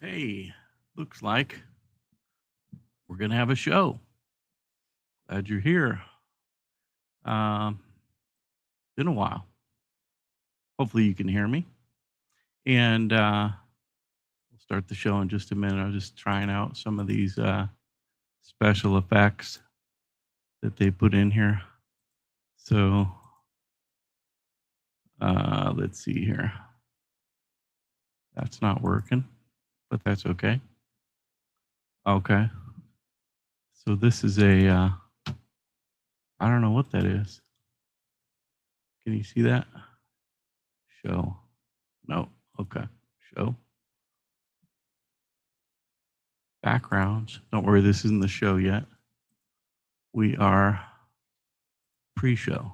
Hey, looks like we're going to have a show. Glad you're here. Um, been a while. Hopefully you can hear me. And we'll start the show in just a minute. I was just trying out some of these special effects that they put in here. So let's see here. That's not working, but that's okay. Okay. So this is a, I don't know what that is. Can you see that? Show. No. Okay. Show. Backgrounds. Don't worry, this isn't the show yet. We are pre-show.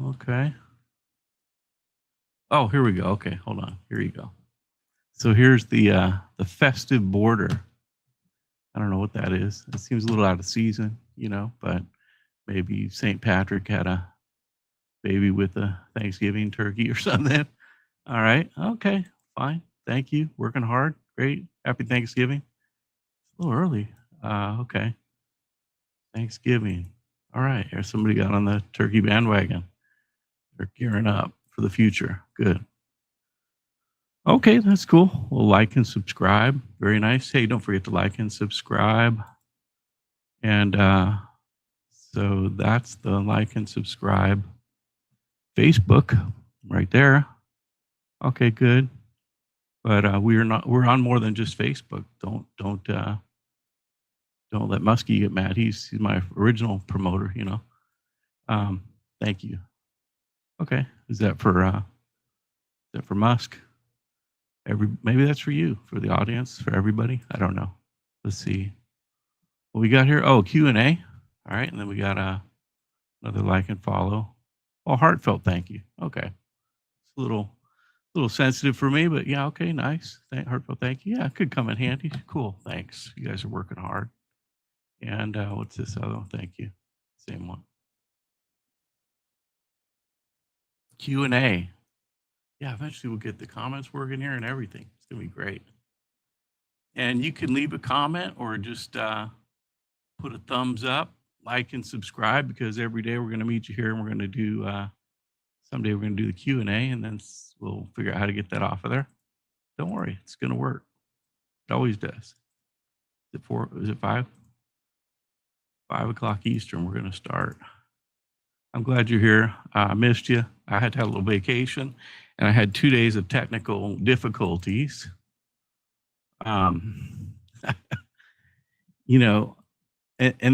Okay. Oh, here we go. Okay, hold on. Here you go. So here's the festive border. I don't know what that is. It seems a little out of season, but maybe St. Patrick had a baby with a Thanksgiving turkey or something. All right. Okay. Fine. Thank you. Working hard. Great. Happy Thanksgiving. It's a little early. Okay. Thanksgiving. All right. There's somebody got on the turkey bandwagon. They're gearing up for the future. Good. Okay, that's cool. Well, like and subscribe. Very nice. Hey, don't forget to like and subscribe. And so that's the like and subscribe Facebook right there. Okay, good. But we're on more than just Facebook. Don't let Muskie get mad. He's my original promoter, Thank you. Okay. Is that for Musk? Maybe that's for you, for the audience, for everybody. I don't know. Let's see. What we got here? Oh, Q&A. All right, and then we got another like and follow. Oh, heartfelt thank you. Okay, it's a little sensitive for me, but yeah, okay, nice. Heartfelt thank you. Yeah, it could come in handy. Cool, thanks. You guys are working hard. And what's this other one? Thank you. Same one. Q&A. Yeah, eventually we'll get the comments working here and everything. It's gonna be great. And you can leave a comment or just put a thumbs up, like and subscribe, because every day we're going to meet you here and we're going to do someday we're going to do the Q&A, and then we'll figure out how to get that off of there. Don't worry, it's going to work. It always does. Is it 4? Is it 5? 5 o'clock Eastern. We're going to start. I'm glad you're here. I missed you. I had to have a little vacation, and I had 2 days of technical difficulties. And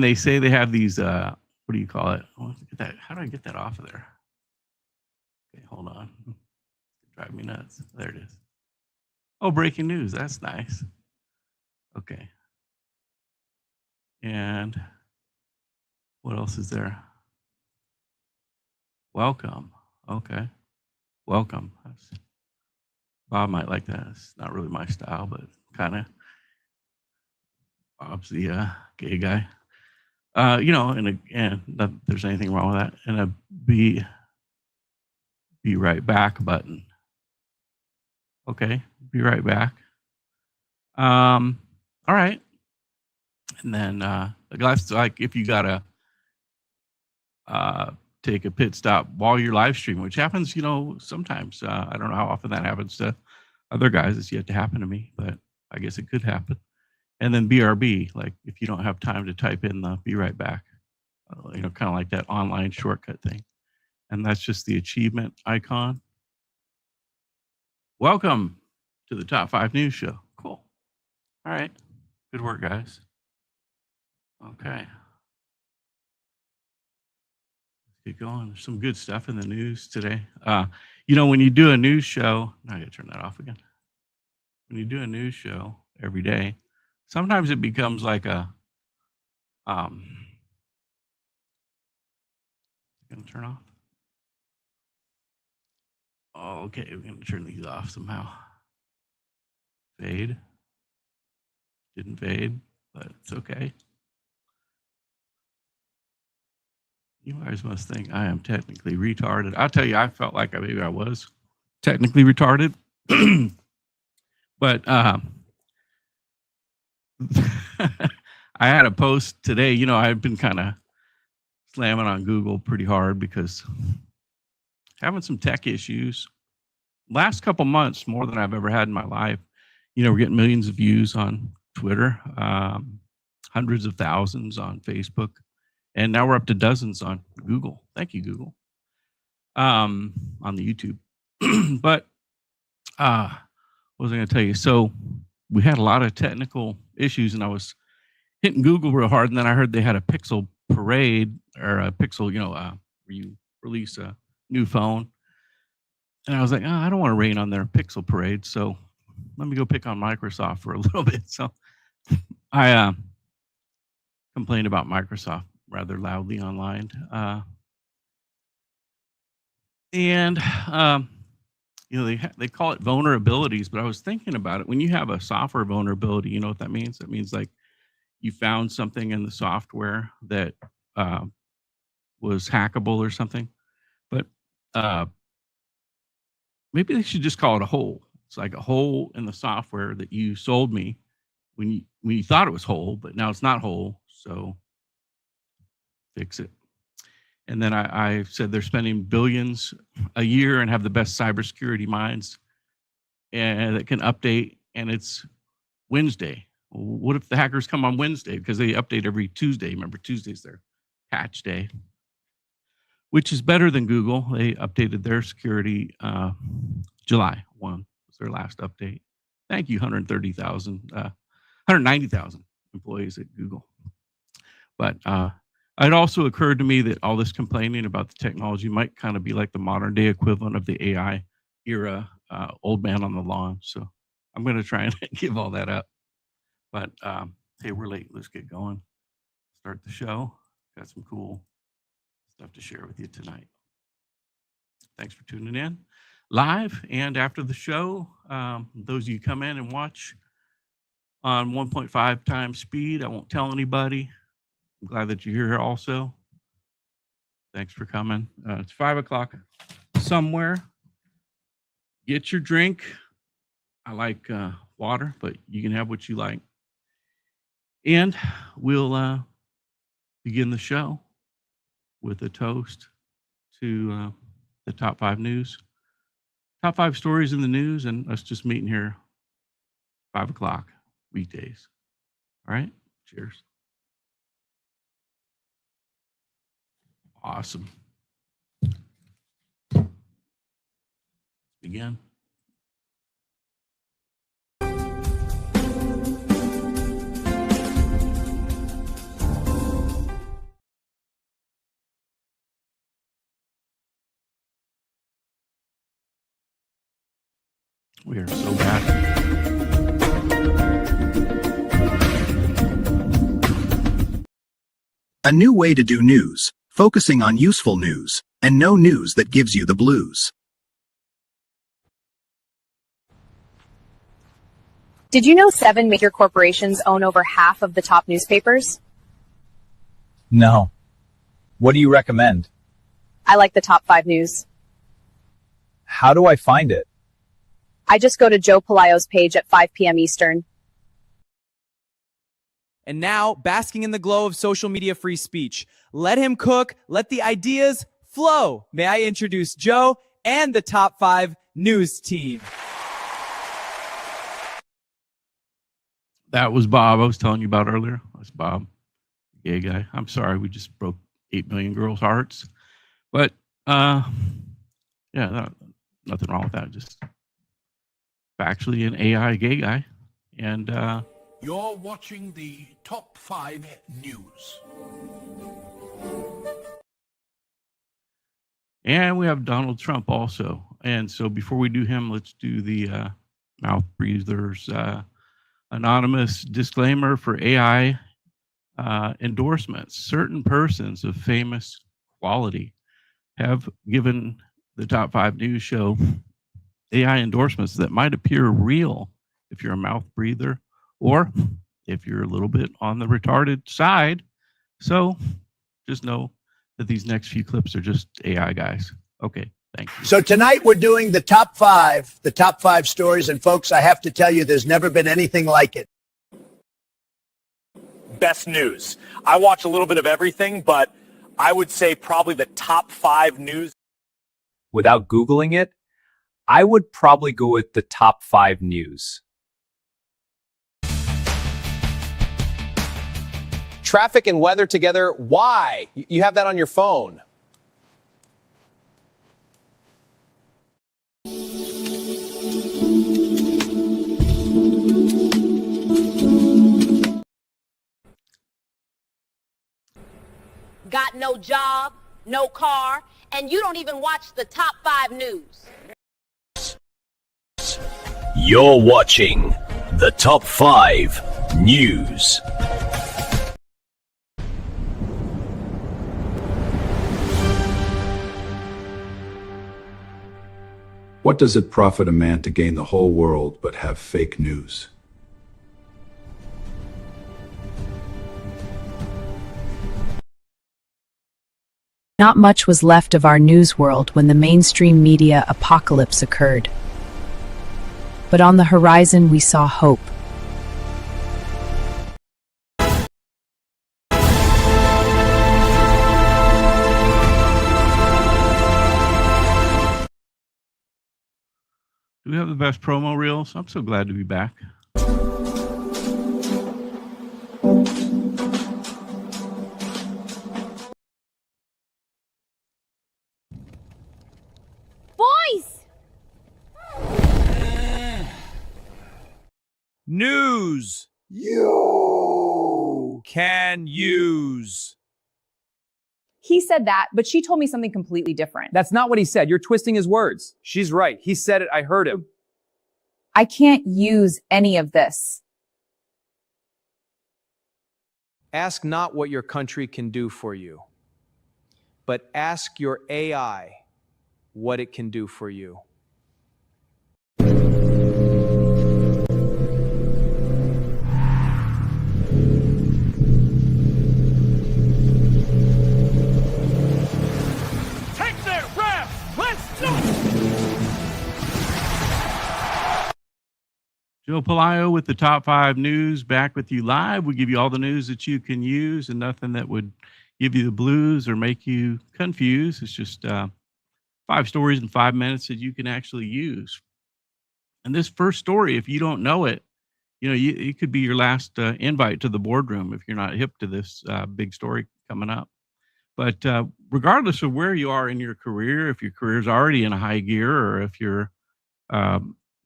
they say they have these, what do you call it? Oh, how do I get that off of there? Okay, hold on. Drive me nuts. There it is. Oh, breaking news. That's nice. Okay. And what else is there? Welcome. Okay. Welcome. Bob might like that. It's not really my style, but kind of. Bob's the gay guy. And not that there's anything wrong with that. And a be right back button. Okay, be right back. All right. And then that's like if you gotta take a pit stop while you're live streaming, which happens, sometimes. I don't know how often that happens to other guys. It's yet to happen to me, but I guess it could happen. And then BRB, like if you don't have time to type in the be right back, kind of like that online shortcut thing. And that's just the achievement icon. Welcome to the Top 5 News Show. Cool. All right. Good work, guys. Okay. Let's get going. There's some good stuff in the news today. When you do a news show, I gotta turn that off again. When you do a news show every day, sometimes it becomes like a gonna turn off. Oh, okay, we're gonna turn these off somehow. Fade. Didn't fade, but it's okay. You guys must think I am technically retarded. I'll tell you, I felt like maybe I was technically retarded. But I had a post today. You know, I've been kind of slamming on Google pretty hard because having some tech issues. Last couple months, more than I've ever had in my life. You know, we're getting millions of views on Twitter, hundreds of thousands on Facebook, and now we're up to dozens on Google. Thank you, Google. On the YouTube. But what was I going to tell you? So we had a lot of technical issues, and I was hitting Google real hard, and then I heard they had a Pixel parade or a Pixel, you know, where you release a new phone. And I was like, oh, I don't want to rain on their Pixel parade, so let me go pick on Microsoft for a little bit. So I complained about Microsoft rather loudly online. You know, they call it vulnerabilities, but I was thinking about it. When you have a software vulnerability, you know what that means? That means like you found something in the software that was hackable or something. But maybe they should just call it a hole. It's like a hole in the software that you sold me when you thought it was whole, but now it's not whole. So fix it. And then I said they're spending billions a year and have the best cybersecurity minds and that can update, and it's Wednesday. What if the hackers come on Wednesday? Because they update every Tuesday. Remember, Tuesday's their patch day, which is better than Google. They updated their security July 1 was their last update. Thank you, 190,000 employees at Google. But it also occurred to me that all this complaining about the technology might kind of be like the modern day equivalent of the AI era, old man on the lawn. So I'm going to try and give all that up. But hey, we're late. Let's get going. Start the show. Got some cool stuff to share with you tonight. Thanks for tuning in live and after the show. Those of you come in and watch on 1.5 times speed, I won't tell anybody. I'm glad that you're here also. Thanks for coming. It's 5 o'clock somewhere. Get your drink. I like water, but you can have what you like. And we'll begin the show with a toast to the top 5 news. Top 5 stories in the news, and us just meeting here 5 o'clock weekdays. All right? Cheers. Awesome. Begin. We are so bad. A new way to do news, focusing on useful news, and no news that gives you the blues. Did you know 7 major corporations own over half of the top newspapers? No. What do you recommend? I like the top 5 news. How do I find it? I just go to Joe Palaio's page at 5 p.m. Eastern. And now, basking in the glow of social media free speech. Let him cook, let the ideas flow. May I introduce Joe and the top 5 news team. That was Bob I was telling you about earlier. That's Bob, gay guy. I'm sorry, we just broke 8 million girls' hearts. But yeah, nothing wrong with that. Just actually an AI gay guy. And you're watching the top 5 news. And we have Donald Trump also. And so before we do him, let's do the mouth breathers anonymous disclaimer for AI endorsements. Certain persons of famous quality have given the top 5 news show AI endorsements that might appear real if you're a mouth breather or if you're a little bit on the retarded side. So just know that these next few clips are just AI guys. Okay, Thank you. So tonight we're doing the top five stories. And folks, I have to tell you, there's never been anything like it. Best news. I watch a little bit of everything, but I would say probably the top 5 news. Without Googling it, I would probably go with the top 5 news. Traffic and weather together. Why? You have that on your phone. Got no job, no car, and you don't even watch the top 5 news. You're watching the top 5 news. What does it profit a man to gain the whole world but have fake news? Not much was left of our news world when the mainstream media apocalypse occurred. But on the horizon we saw hope. Do we have the best promo reels? I'm so glad to be back. Boys! News you can use. He said that, but she told me something completely different. That's not what he said. You're twisting his words. She's right. He said it. I heard him. I can't use any of this. Ask not what your country can do for you, but ask your AI what it can do for you. Joe Palaio with the top 5 news, back with you live. We give you all the news that you can use and nothing that would give you the blues or make you confused. It's just 5 stories in 5 minutes that you can actually use. And this first story, if you don't know it, it could be your last invite to the boardroom if you're not hip to this big story coming up. But regardless of where you are in your career, if your career is already in a high gear, or if you're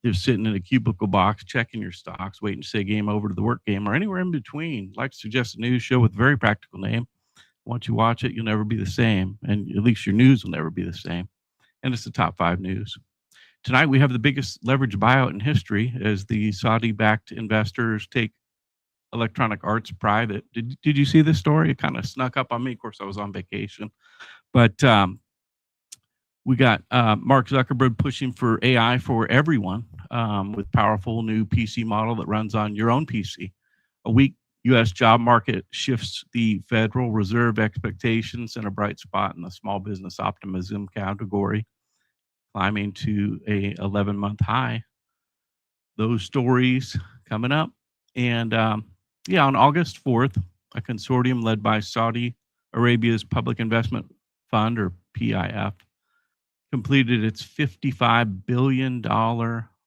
just sitting in a cubicle box, checking your stocks, waiting to say game over to the work game, or anywhere in between, I'd like to suggest a news show with a very practical name. Once you watch it, you'll never be the same, and at least your news will never be the same. And it's the top 5 news. Tonight, we have the biggest leverage buyout in history as the Saudi-backed investors take Electronic Arts private. Did you see this story? It kind of snuck up on me. Of course, I was on vacation. But we got Mark Zuckerberg pushing for AI for everyone with powerful new PC model that runs on your own PC. A weak U.S. job market shifts the Federal Reserve expectations in a bright spot in the small business optimism category, climbing to a 11-month high. Those stories coming up. And on August 4th, a consortium led by Saudi Arabia's Public Investment Fund, or PIF, completed its $55 billion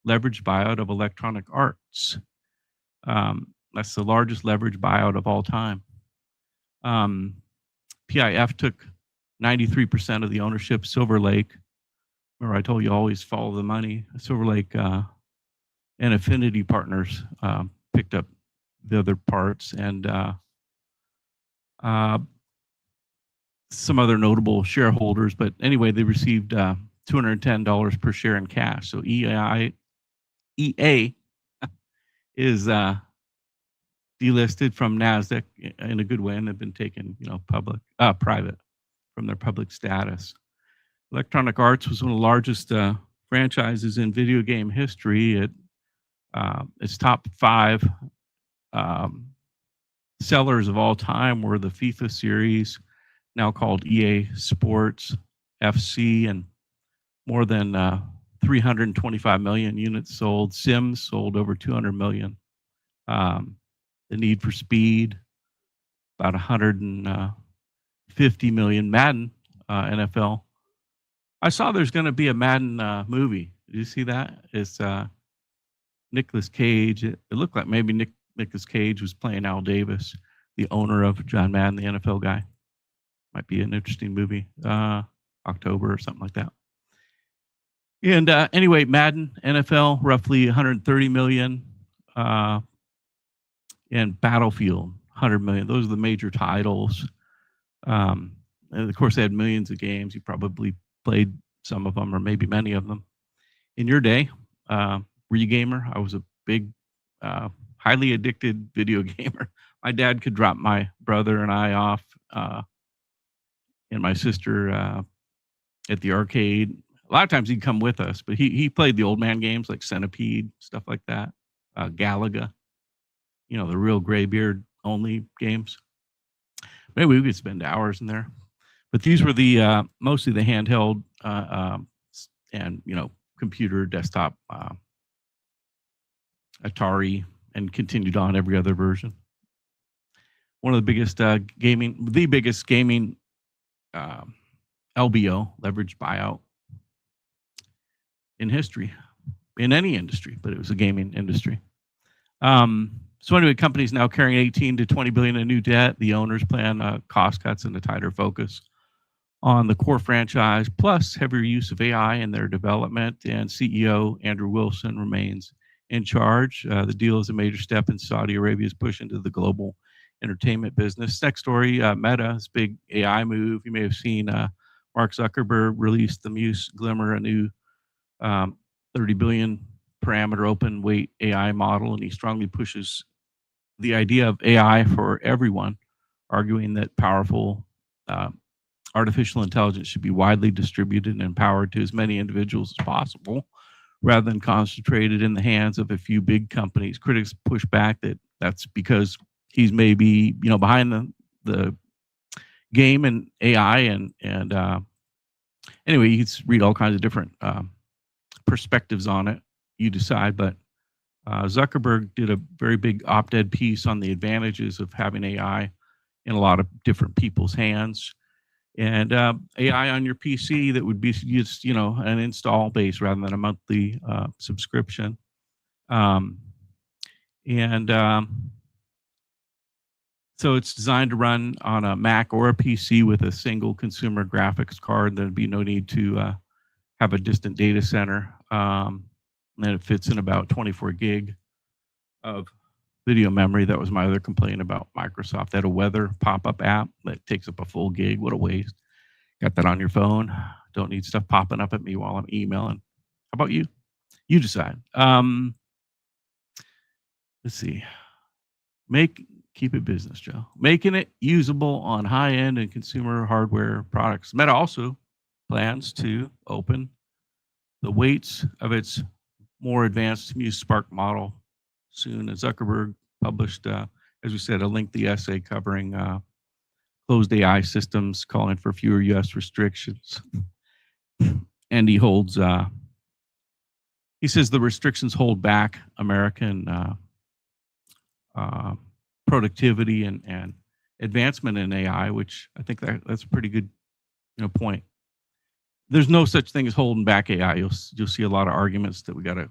leverage buyout of Electronic Arts. That's the largest leverage buyout of all time. PIF took 93% of the ownership. Silver Lake, remember I told you always follow the money. Silver Lake and Affinity Partners picked up the other parts, and some other notable shareholders. But anyway, they received $210 per share in cash. So EA is delisted from NASDAQ in a good way, and they've been taken, private from their public status. Electronic Arts was one of the largest franchises in video game history. Its top 5 sellers of all time were the FIFA series, now called EA Sports FC, and more than 325 million units sold. Sims sold over 200 million. The Need for Speed, about 150 million. Madden, NFL. I saw there's going to be a Madden movie. Did you see that? It's Nicolas Cage. It looked like maybe Nicolas Cage was playing Al Davis, the owner of John Madden, the NFL guy. Might be an interesting movie. October or something like that. And anyway, Madden, NFL, roughly 130 million. And Battlefield, 100 million. Those are the major titles. And of course, they had millions of games. You probably played some of them or maybe many of them. In your day, were you a gamer? I was a big, highly addicted video gamer. My dad could drop my brother and I off and my sister at the arcade. A lot of times he'd come with us, but he played the old man games like Centipede, stuff like that, Galaga, you know, the real graybeard only games. Maybe we could spend hours in there. But these were the mostly the handheld and, you know, computer, desktop, Atari, and continued on every other version. One of the biggest biggest gaming LBO, leveraged buyout, in history, in any industry, but it was a gaming industry. So anyway, companies now carrying 18 to 20 billion in new debt. The owners plan cost cuts and a tighter focus on the core franchise, plus heavier use of AI in their development. And CEO Andrew Wilson remains in charge. The deal is a major step in Saudi Arabia's push into the global entertainment business. Next story, Meta's big AI move. You may have seen Mark Zuckerberg released the Muse Glimmer, a new 30 billion parameter open weight AI model, and he strongly pushes the idea of AI for everyone, arguing that powerful artificial intelligence should be widely distributed and empowered to as many individuals as possible, rather than concentrated in the hands of a few big companies. Critics push back that that's because he's maybe, you know, behind the game and AI, and anyway, you can read all kinds of different perspectives on it. You decide, but Zuckerberg did a very big op-ed piece on the advantages of having AI in a lot of different people's hands, and AI on your PC that would be just, you know, an install base rather than a monthly subscription, so it's designed to run on a Mac or a PC with a single consumer graphics card. There'd be no need to have a distant data center. And then it fits in about 24 gig of video memory. That was my other complaint about Microsoft. They had a weather pop-up app that takes up a full gig. What a waste. Got that on your phone. Don't need stuff popping up at me while I'm emailing. How about you? You decide. Let's see. Keep it business, Joe. Making it usable on high-end and consumer hardware products. Meta also plans to open the weights of its more advanced Muse Spark model soon. As Zuckerberg published, as we said, a lengthy essay covering closed AI systems, calling for fewer U.S. restrictions. And he says the restrictions hold back American productivity and advancement in AI, which I think that's a pretty good, you know, point. There's no such thing as holding back AI. You'll see a lot of arguments that we got to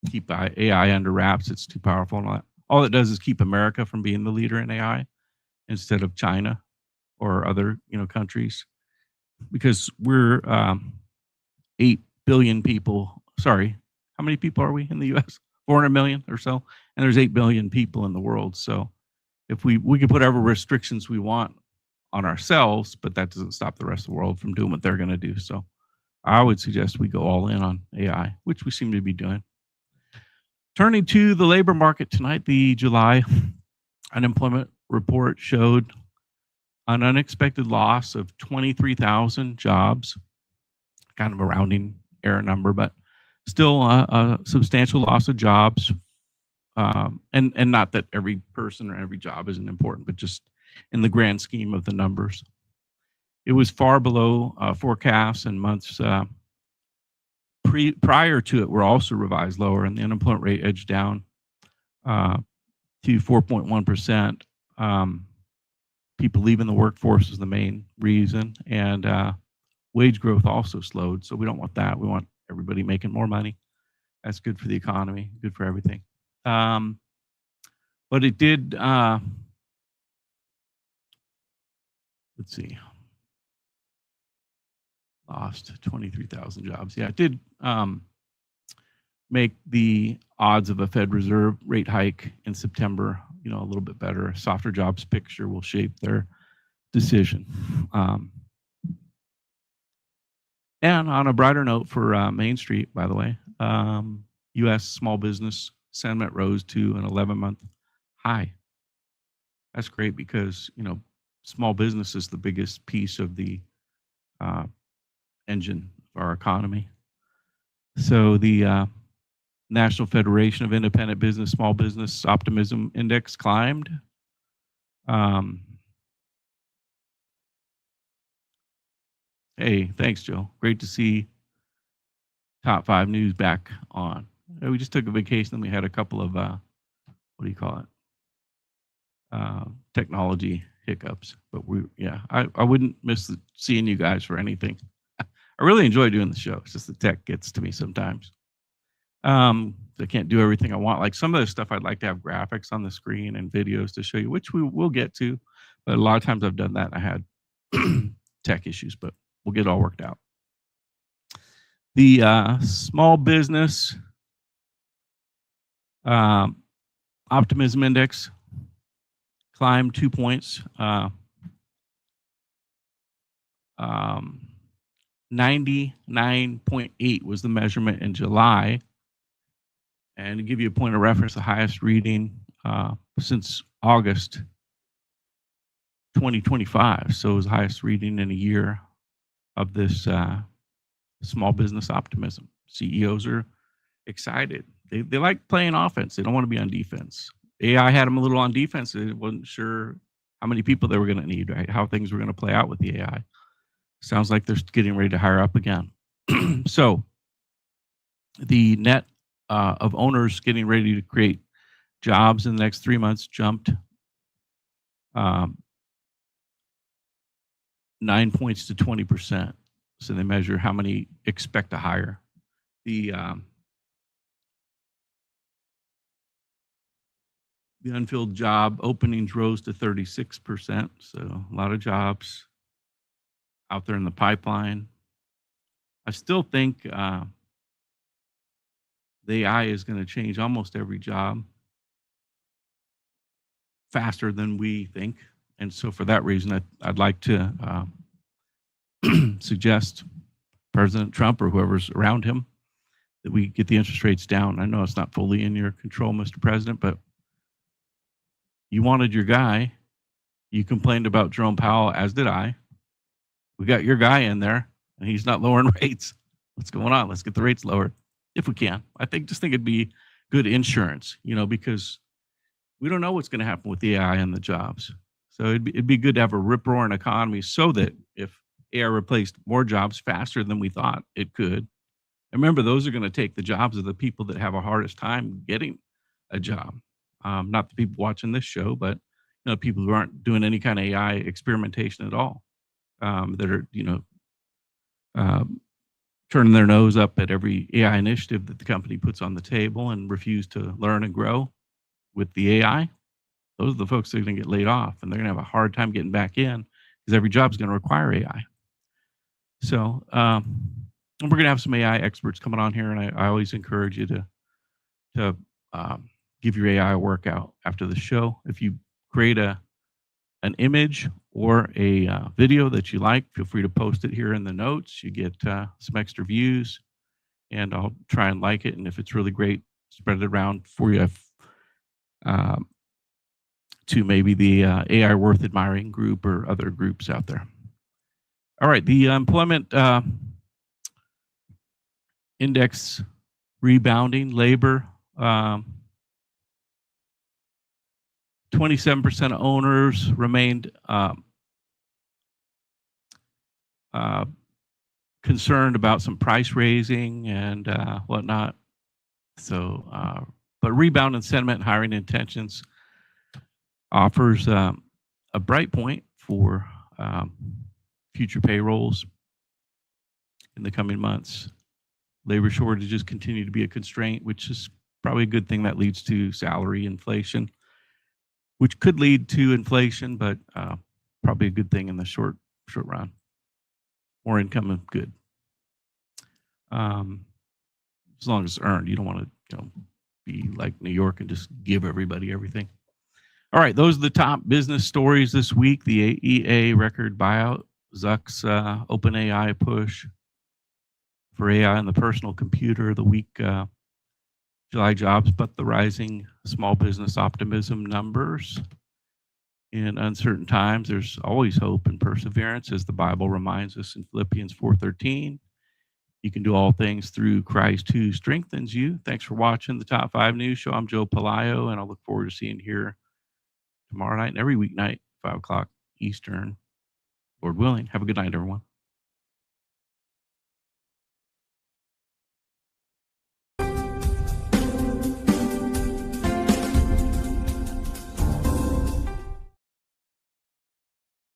keep AI under wraps. It's too powerful and all that. All it does is keep America from being the leader in AI instead of China or other, you know, countries, because we're 8 billion people. Sorry, how many people are we in the U.S.? 400 million or so, and there's 8 billion people in the world. So if we can put whatever restrictions we want on ourselves, but that doesn't stop the rest of the world from doing what they're going to do. So I would suggest we go all in on AI, which we seem to be doing. Turning to the labor market tonight, the July unemployment report showed an unexpected loss of 23,000 jobs, kind of a rounding error number, but still a substantial loss of jobs. And not that every person or every job isn't important, but just in the grand scheme of the numbers. It was far below forecasts and months prior to it were also revised lower, and the unemployment rate edged down to 4.1%. People leaving the workforce is the main reason, and wage growth also slowed. So we don't want that. We want everybody making more money. That's good for the economy, good for everything. But it did, let's see, lost 23,000 jobs. Yeah, it did make the odds of a Fed Reserve rate hike in September, a little bit better. A softer jobs picture will shape their decision. And on a brighter note for Main Street, by the way, U.S. small business sentiment rose to an 11-month high. That's great because, small business is the biggest piece of the engine of our economy. So the National Federation of Independent Business, Small Business Optimism Index climbed. Hey, thanks, Joe. Great to see Top 5 News back on. We just took a vacation and we had a couple of, what do you call it? Technology hiccups. But I wouldn't miss seeing you guys for anything. I really enjoy doing the show. It's just the tech gets to me sometimes. I can't do everything I want. Like some of the stuff I'd like to have graphics on the screen and videos to show you, which we will get to. But a lot of times I've done that and I had tech issues, but we'll get it all worked out. The small business optimism index climbed 2 points. 99.8 was the measurement in July. And to give you a point of reference, the highest reading since August 2025. So it was the highest reading in a year of this small business optimism. CEOs are excited. They like playing offense. They don't want to be on defense. AI had them a little on defense. They wasn't sure how many people they were going to need, right? How things were going to play out with the AI. Sounds like they're getting ready to hire up again. So the net of owners getting ready to create jobs in the next 3 months jumped 9 points to 20%. So they measure how many expect to hire. The unfilled job openings rose to 36%. So a lot of jobs out there in the pipeline. I still think the AI is going to change almost every job faster than we think. And so for that reason, I'd like to suggest President Trump or whoever's around him that we get the interest rates down. I know it's not fully in your control, Mr. President, but you wanted your guy. You complained about Jerome Powell, as did I. We got your guy in there, and he's not lowering rates. What's going on? Let's get the rates lowered if we can. Just think it'd be good insurance, because we don't know what's going to happen with the AI and the jobs. So it'd be good to have a rip-roaring economy so that if AI replaced more jobs faster than we thought it could, and remember, those are going to take the jobs of the people that have a hardest time getting a job. Not the people watching this show, but people who aren't doing any kind of AI experimentation at all, that are turning their nose up at every AI initiative that the company puts on the table and refuse to learn and grow with the AI. Those are the folks that are going to get laid off, and they're going to have a hard time getting back in because every job is going to require AI. So we're going to have some AI experts coming on here, and I always encourage you to give your AI a workout after the show. If you create an image or a video that you like, feel free to post it here in the notes. You get some extra views, and I'll try and like it. And if it's really great, spread it around for you to maybe the AI Worth Admiring group or other groups out there. All right, the employment index rebounding, labor. 27% of owners remained concerned about some price raising and whatnot. So, but rebound in sentiment and hiring intentions offers a bright point for future payrolls in the coming months. Labor shortages continue to be a constraint, which is probably a good thing. That leads to salary inflation, which could lead to inflation, but probably a good thing in the short run. More income is good, as long as it's earned. You don't want to be like New York and just give everybody everything. All right, those are the top business stories this week. The AEA record buyout, Zuck's OpenAI push for AI and the personal computer, the weak July jobs, but the rising small business optimism numbers. In uncertain times, there's always hope and perseverance, as the Bible reminds us in Philippians 4:13. You can do all things through Christ who strengthens you. Thanks for watching the Top 5 News Show. I'm Joe Palaio, and I look forward to seeing you here tomorrow night and every weeknight, 5 o'clock Eastern, Lord willing. Have a good night, everyone.